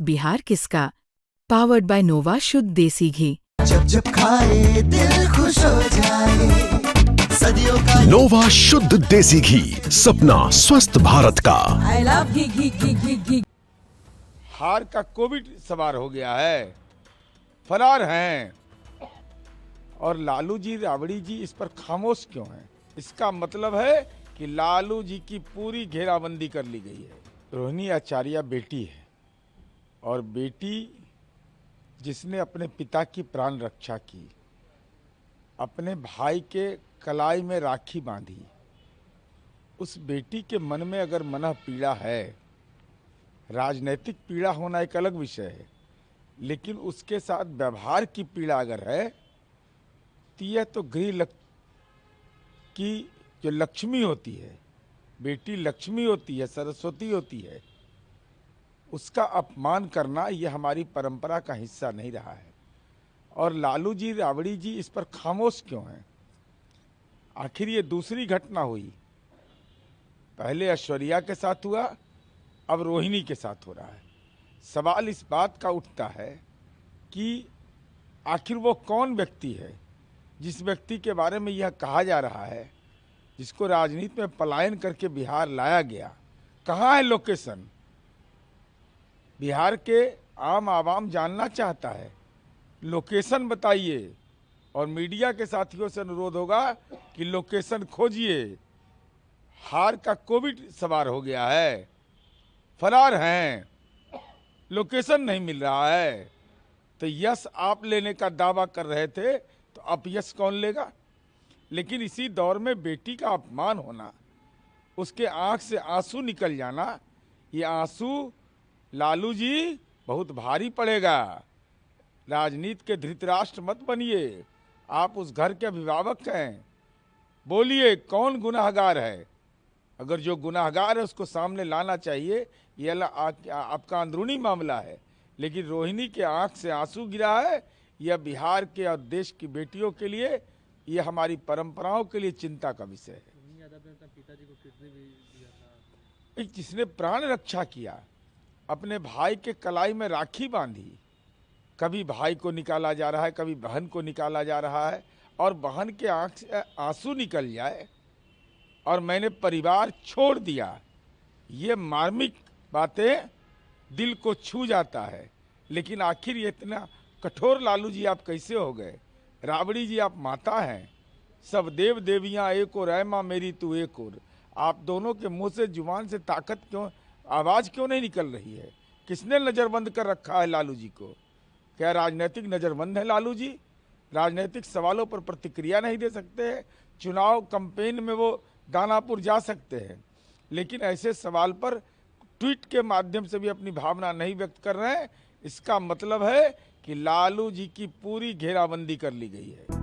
बिहार किसका? Powered by नोवा शुद्ध देसी घी। जब जब खाए दिल खुश हो जाए, सदियों का नोवा शुद्ध देसी घी, सपना स्वस्थ भारत का। I love घी घी घी घी घी। हार का कोविड सवार हो गया है, फरार हैं। और लालू जी राबड़ी जी इस पर खामोश क्यों हैं? इसका मतलब है कि लालू जी की पूरी घेराबंदी कर ली गई है। रोहिणी आचार्य बेटी है और बेटी जिसने अपने पिता की प्राण रक्षा की, अपने भाई के कलाई में राखी बांधी, उस बेटी के मन में अगर मनः पीड़ा है, राजनैतिक पीड़ा होना एक अलग विषय है, लेकिन उसके साथ व्यवहार की पीड़ा अगर है तो यह तो गृह की जो लक्ष्मी होती है, बेटी लक्ष्मी होती है, सरस्वती होती है, उसका अपमान करना यह हमारी परंपरा का हिस्सा नहीं रहा है। और लालू जी राबड़ी जी इस पर खामोश क्यों हैं? आखिर ये दूसरी घटना हुई, पहले ऐश्वर्या के साथ हुआ, अब रोहिणी के साथ हो रहा है। सवाल इस बात का उठता है कि आखिर वो कौन व्यक्ति है जिस व्यक्ति के बारे में यह कहा जा रहा है, जिसको राजनीति में पलायन करके बिहार लाया गया। कहाँ है लोकेशन? बिहार के आम आवाम जानना चाहता है, लोकेशन बताइए। और मीडिया के साथियों से अनुरोध होगा कि लोकेशन खोजिए। हार का कोविड सवार हो गया है, फरार हैं, लोकेशन नहीं मिल रहा है। तो यश आप लेने का दावा कर रहे थे, तो अब यश कौन लेगा? लेकिन इसी दौर में बेटी का अपमान होना, उसके आंख से आंसू निकल जाना, ये आंसू लालू जी बहुत भारी पड़ेगा। राजनीति के धृतराष्ट्र मत बनिए, आप उस घर के अभिभावक हैं। बोलिए कौन गुनाहगार है? अगर जो गुनाहगार है उसको सामने लाना चाहिए, ये आपका अंदरूनी मामला है। लेकिन रोहिणी के आंख से आंसू गिरा है, यह बिहार के और देश की बेटियों के लिए, यह हमारी परंपराओं के लिए चिंता का विषय है। जिसने प्राण रक्षा किया, अपने भाई के कलाई में राखी बांधी, कभी भाई को निकाला जा रहा है, कभी बहन को निकाला जा रहा है, और बहन के आंख से आंसू निकल जाए और मैंने परिवार छोड़ दिया, ये मार्मिक बातें दिल को छू जाता है। लेकिन आखिर ये इतना कठोर लालू जी आप कैसे हो गए? राबड़ी जी आप माता हैं, सब देव देवियां एक और, ऐ माँ मेरी तू एक और। आप दोनों के मुंह से, जुबान से ताकत क्यों, आवाज़ क्यों नहीं निकल रही है? किसने नज़रबंद कर रखा है लालू जी को? क्या राजनीतिक नज़रबंद है लालू जी? राजनीतिक सवालों पर प्रतिक्रिया नहीं दे सकते हैं? चुनाव कैंपेन में वो दानापुर जा सकते हैं, लेकिन ऐसे सवाल पर ट्वीट के माध्यम से भी अपनी भावना नहीं व्यक्त कर रहे हैं। इसका मतलब है कि लालू जी की पूरी घेराबंदी कर ली गई है।